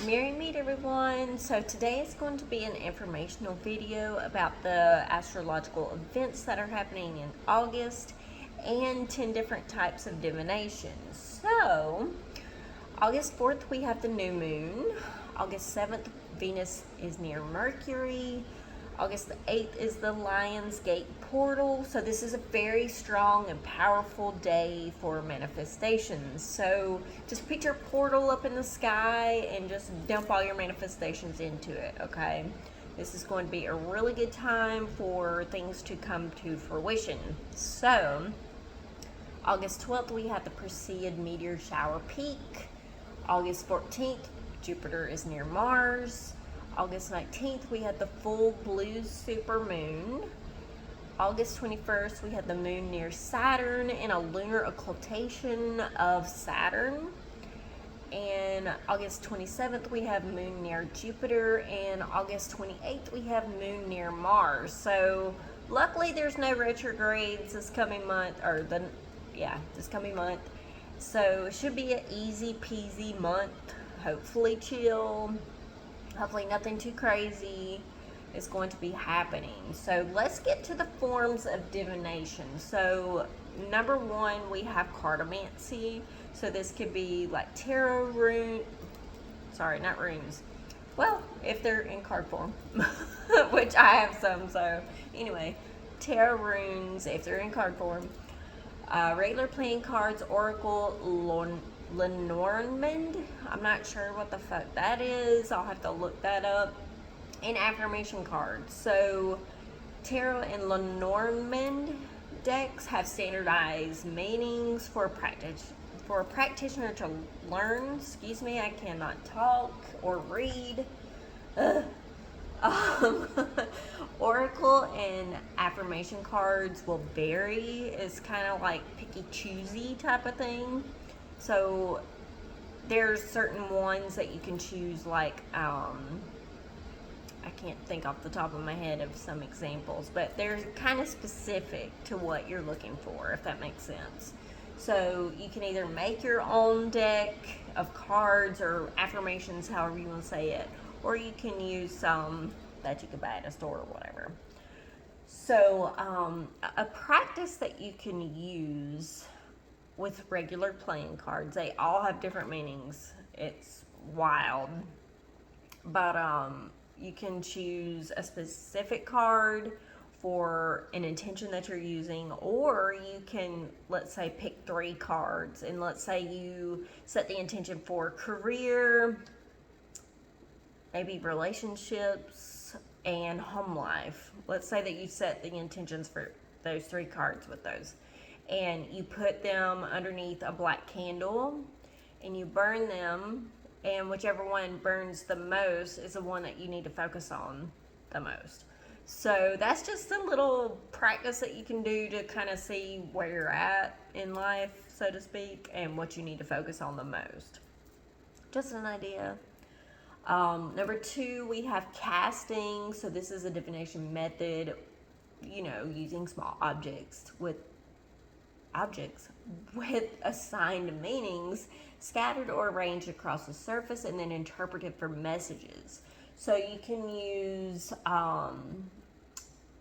Merry meet everyone. So today is going to be an informational video about the astrological events that are happening in August and 10 different types of divination. So, August 4th we have the new moon. August 7th Venus is near Mercury. August the 8th is the Lion's Gate portal. So this is a very strong and powerful day for manifestations. So just picture a portal up in the sky and just dump all your manifestations into it, okay? This is going to be a really good time for things to come to fruition. So, August 12th, we have the Perseid meteor shower peak. August 14th, Jupiter is near Mars. August 19th, we had the full blue supermoon. August 21st, we had the moon near Saturn and a lunar occultation of Saturn. And August 27th, we have moon near Jupiter. And August 28th, we have moon near Mars. So luckily there's no retrogrades this coming month, this coming month. So it should be an easy peasy month. Hopefully chill. Hopefully nothing too crazy is going to be happening. So let's get to the forms of divination. So number one, we have cartomancy. So this could be like tarot not runes. Well, if they're in card form, which I have some. So anyway, tarot runes if they're in card form. Regular playing cards, oracle, Lenormand. I'm not sure what the fuck that is. I'll have to look that up. And affirmation cards. So tarot and Lenormand decks have standardized meanings for a practitioner to learn. Excuse me, I cannot talk or read. Oracle and affirmation cards will vary. It's kind of like picky choosy type of thing. So there's certain ones that you can choose, like I can't think off the top of my head of some examples, but they're kind of specific to what you're looking for, if that makes sense. So you can either make your own deck of cards or affirmations, however you want to say it, or you can use some that you could buy at a store or whatever. So a practice that you can use with regular playing cards, they all have different meanings. It's wild. But you can choose a specific card for an intention that you're using, or you can, let's say, pick 3 cards, and let's say you set the intention for career, maybe relationships, and home life. Let's say that you set the intentions for those 3 cards with those, and you put them underneath a black candle and you burn them, and whichever one burns the most is the one that you need to focus on the most. So that's just a little practice that you can do to kind of see where you're at in life, so to speak, and what you need to focus on the most. Just an idea. Number 2, we have casting. So this is a divination method, using small objects with assigned meanings scattered or arranged across the surface and then interpreted for messages. So you can use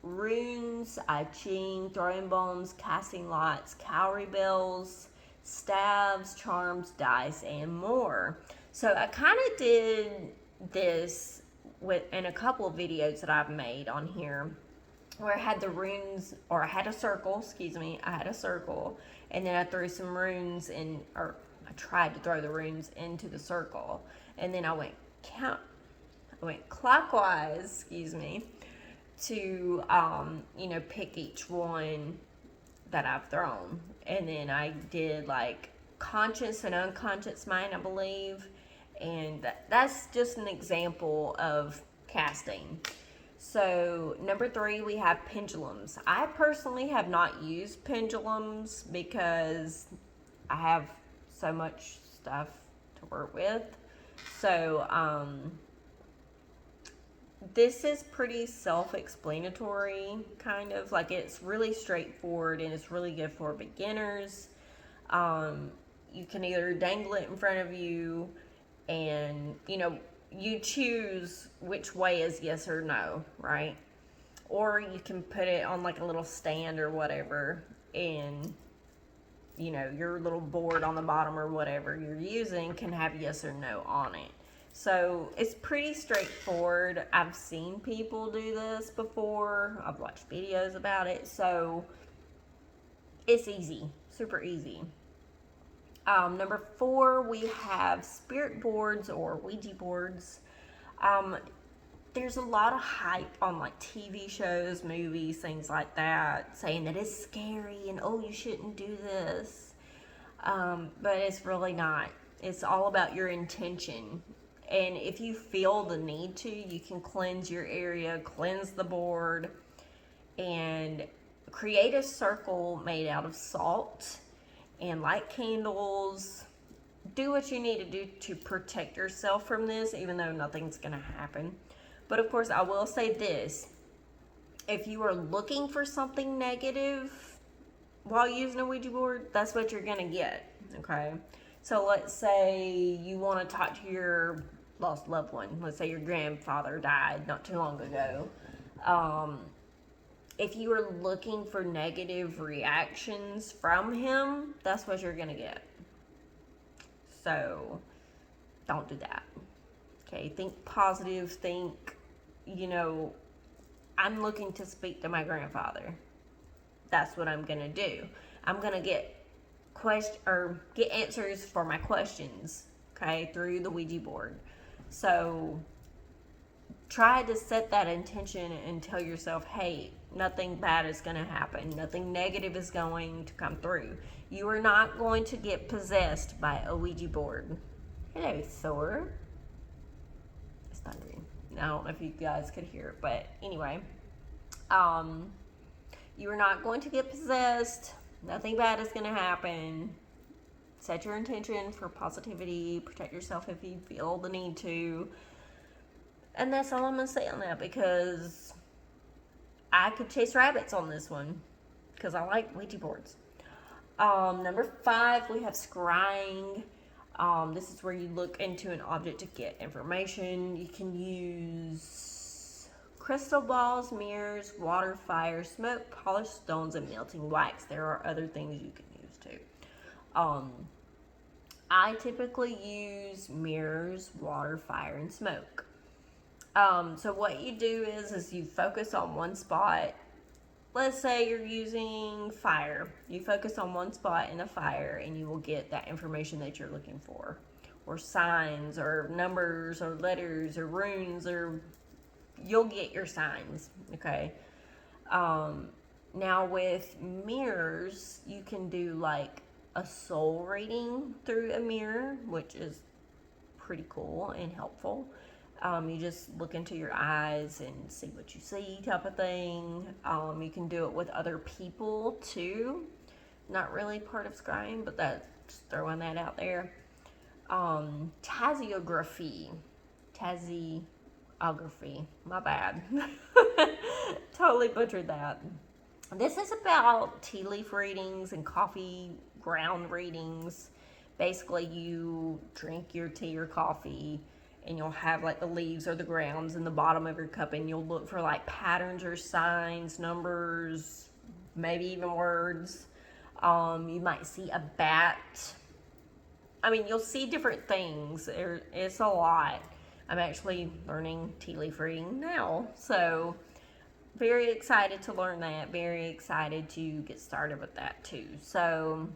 runes, I Ching, throwing bones, casting lots, cowrie bells, staves, charms, dice, and more. So I kind of did this in a couple of videos that I've made on here, where I had the runes, or I had a circle, and then I threw some runes in, or I tried to throw the runes into the circle, and then I went clockwise, to, pick each one that I've thrown. And then I did like conscious and unconscious mind, I believe, and that's just an example of casting. So number 3, we have pendulums. I personally have not used pendulums because I have so much stuff to work with. So this is pretty self-explanatory, kind of. Like, it's really straightforward and it's really good for beginners. You can either dangle it in front of you and, you choose which way is yes or no, right? Or you can put it on like a little stand or whatever, and your little board on the bottom or whatever you're using can have yes or no on it. So it's pretty straightforward. I've seen people do this before. I've watched videos about it. So it's easy, super easy. Number 4, we have spirit boards or Ouija boards. There's a lot of hype on like TV shows, movies, things like that, saying that it's scary and oh, you shouldn't do this. But it's really not. It's all about your intention. And if you feel the need to, you can cleanse your area, cleanse the board, and create a circle made out of salt and light candles. Do what you need to do to protect yourself from this, even though nothing's going to happen. But of course, I will say this. If you are looking for something negative while using a Ouija board, that's what you're going to get, okay? So let's say you want to talk to your lost loved one. Let's say your grandfather died not too long ago. If you are looking for negative reactions from him, that's what you're going to get. So don't do that. Okay, think positive. Think, I'm looking to speak to my grandfather. That's what I'm going to do. I'm going to get answers for my questions, okay, through the Ouija board. So try to set that intention and tell yourself, hey, nothing bad is going to happen. Nothing negative is going to come through. You are not going to get possessed by a Ouija board. Hello, Thor. It's thundering. I don't know if you guys could hear it, but anyway. You are not going to get possessed. Nothing bad is going to happen. Set your intention for positivity. Protect yourself if you feel the need to. And that's all I'm going to say on that, because I could chase rabbits on this one, because I like Ouija boards. Number 5, we have scrying. This is where you look into an object to get information. You can use crystal balls, mirrors, water, fire, smoke, polished stones, and melting wax. There are other things you can use too. I typically use mirrors, water, fire, and smoke. So what you do is you focus on one spot. Let's say you're using fire. You focus on one spot in the fire and you will get that information that you're looking for. Or signs, or numbers, or letters, or runes, or you'll get your signs, okay? Now with mirrors, you can do like a soul reading through a mirror, which is pretty cool and helpful. You just look into your eyes and see what you see, type of thing. You can do it with other people too. Not really part of scrying, but just throwing that out there. Tasseography, my bad. Totally butchered that. This is about tea leaf readings and coffee ground readings. Basically, you drink your tea or coffee, and you'll have like the leaves or the grounds in the bottom of your cup, and you'll look for like patterns or signs, numbers, maybe even words. You might see a bat. I mean, you'll see different things. It's a lot. I'm actually learning tea leaf reading now, so very excited to learn that. Very excited to get started with that too. So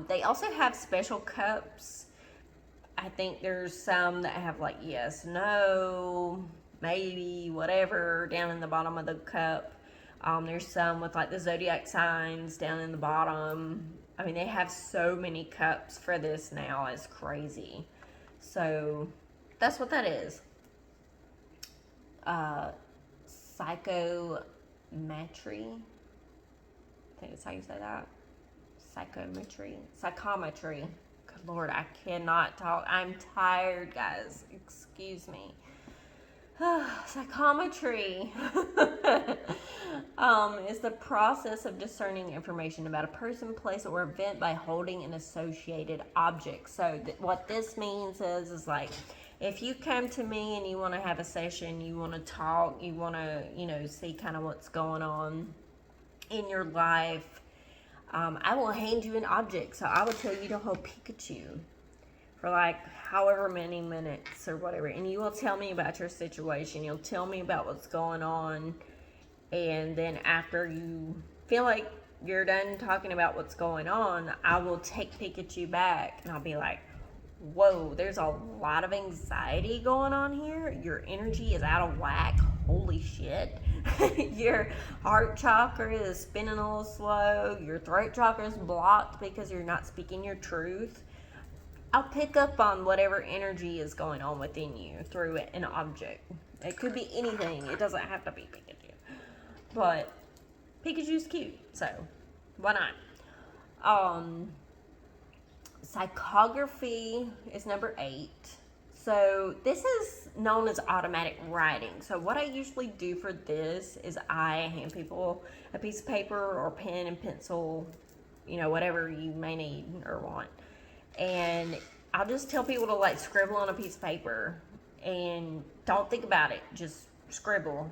they also have special cups. I think there's some that have like yes, no, maybe, whatever down in the bottom of the cup. There's some with like the zodiac signs down in the bottom. I mean, they have so many cups for this now. It's crazy. So that's what that is. Psychometry. I think that's how you say that. Psychometry. Good Lord, I cannot talk. I'm tired, guys. Excuse me. Psychometry is the process of discerning information about a person, place, or event by holding an associated object. So what this means is like, if you come to me and you want to have a session, you want to talk, you want to, see kind of what's going on in your life, I will hand you an object. So I will tell you to hold Pikachu for like however many minutes or whatever, and you will tell me about your situation. You'll tell me about what's going on, and then after you feel like you're done talking about what's going on, I will take Pikachu back and I'll be like, whoa, there's a lot of anxiety going on here. Your energy is out of whack. Holy shit. Your heart chakra is spinning a little slow. Your throat chakra is blocked because you're not speaking your truth. I'll pick up on whatever energy is going on within you through an object. It could be anything. It doesn't have to be Pikachu. But Pikachu's cute, so why not? Psychography is number 8. So this is known as automatic writing. So what I usually do for this is I hand people a piece of paper or pen and pencil, whatever you may need or want. And I'll just tell people to like scribble on a piece of paper and don't think about it, just scribble.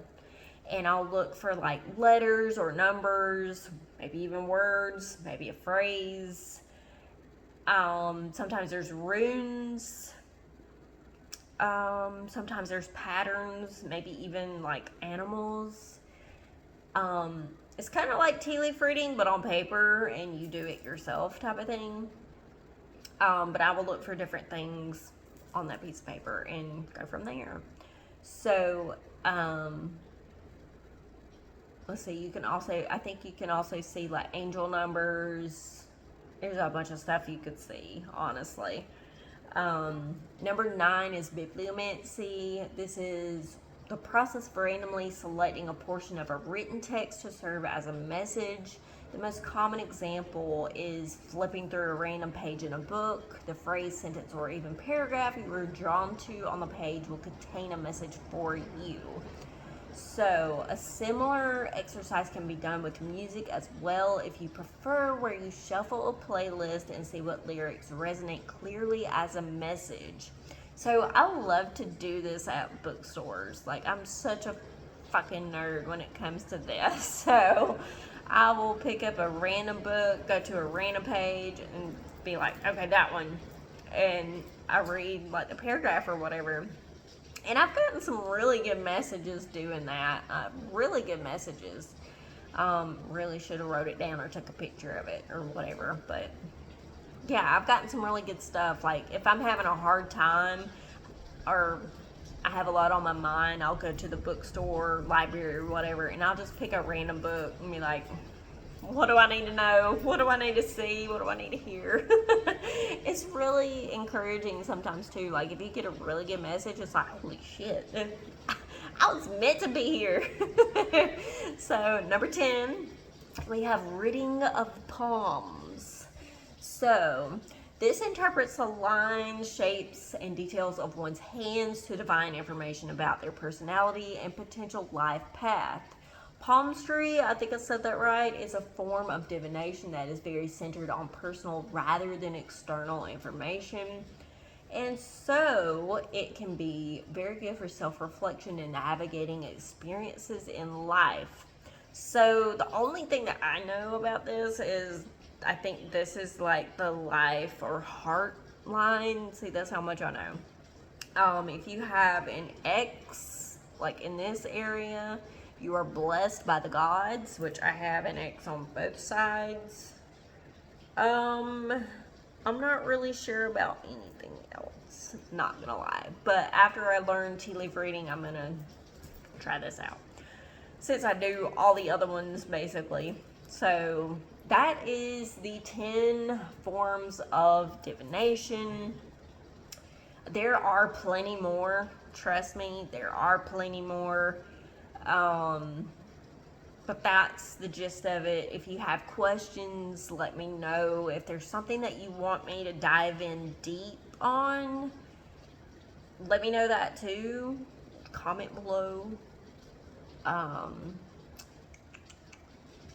And I'll look for like letters or numbers, maybe even words, maybe a phrase. Sometimes there's runes. Sometimes there's patterns, maybe even like animals. It's kind of like tea leaf reading, but on paper, and you do it yourself type of thing. But I will look for different things on that piece of paper and go from there. So, let's see, I think you can also see like angel numbers. There's a bunch of stuff you could see, honestly. Number 9 is bibliomancy. This is the process for randomly selecting a portion of a written text to serve as a message. The most common example is flipping through a random page in a book. The phrase, sentence, or even paragraph you were drawn to on the page will contain a message for you. So a similar exercise can be done with music as well if you prefer, where you shuffle a playlist and see what lyrics resonate clearly as a message. So I love to do this at bookstores. Like, I'm such a fucking nerd when it comes to this. So I will pick up a random book, go to a random page, and be like, okay, that one. And I read like the paragraph or whatever. And I've gotten some really good messages doing that. Really good messages. Really should have wrote it down or took a picture of it or whatever. But yeah, I've gotten some really good stuff. Like, if I'm having a hard time or I have a lot on my mind, I'll go to the bookstore, library, or whatever, and I'll just pick a random book and be like, what do I need to know? What do I need to see? What do I need to hear? It's really encouraging sometimes too. Like, if you get a really good message, it's like, holy shit, I was meant to be here. So number 10, we have reading of palms. So this interprets the lines, shapes, and details of one's hands to divine information about their personality and potential life path. Palmistry, I think I said that right, is a form of divination that is very centered on personal rather than external information. And so it can be very good for self-reflection and navigating experiences in life. So the only thing that I know about this is, I think this is like the life or heart line. See, that's how much I know. If you have an X, like in this area, you are blessed by the gods, which I have an X on both sides. I'm not really sure about anything else, not gonna lie. But after I learn tea leaf reading, I'm gonna try this out, since I do all the other ones basically. So that is the 10 forms of divination. There are plenty more, trust me, there are plenty more. But that's the gist of it. If you have questions, let me know. If there's something that you want me to dive in deep on, let me know that too. comment below. I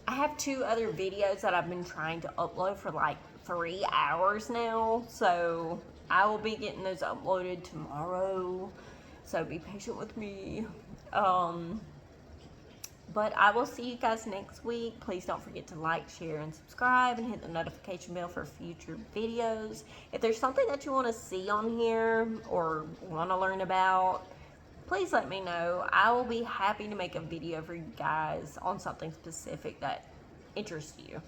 have 2 other videos that I've been trying to upload for like 3 hours now, so I will be getting those uploaded tomorrow, so be patient with me. But I will see you guys next week. Please don't forget to like, share, and subscribe, and hit the notification bell for future videos. If there's something that you want to see on here or want to learn about, please let me know. I will be happy to make a video for you guys on something specific that interests you.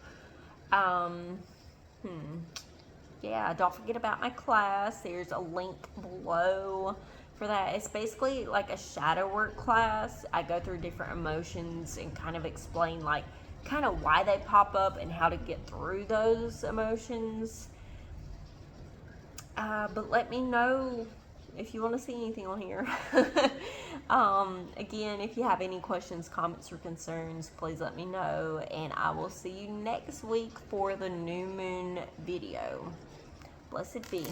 Yeah, don't forget about my class. There's a link below for that. It's basically like a shadow work class. I go through different emotions and kind of explain like kind of why they pop up and how to get through those emotions. But let me know if you want to see anything on here. Again, if you have any questions, comments, or concerns, please let me know. And I will see you next week for the new moon video. Blessed be.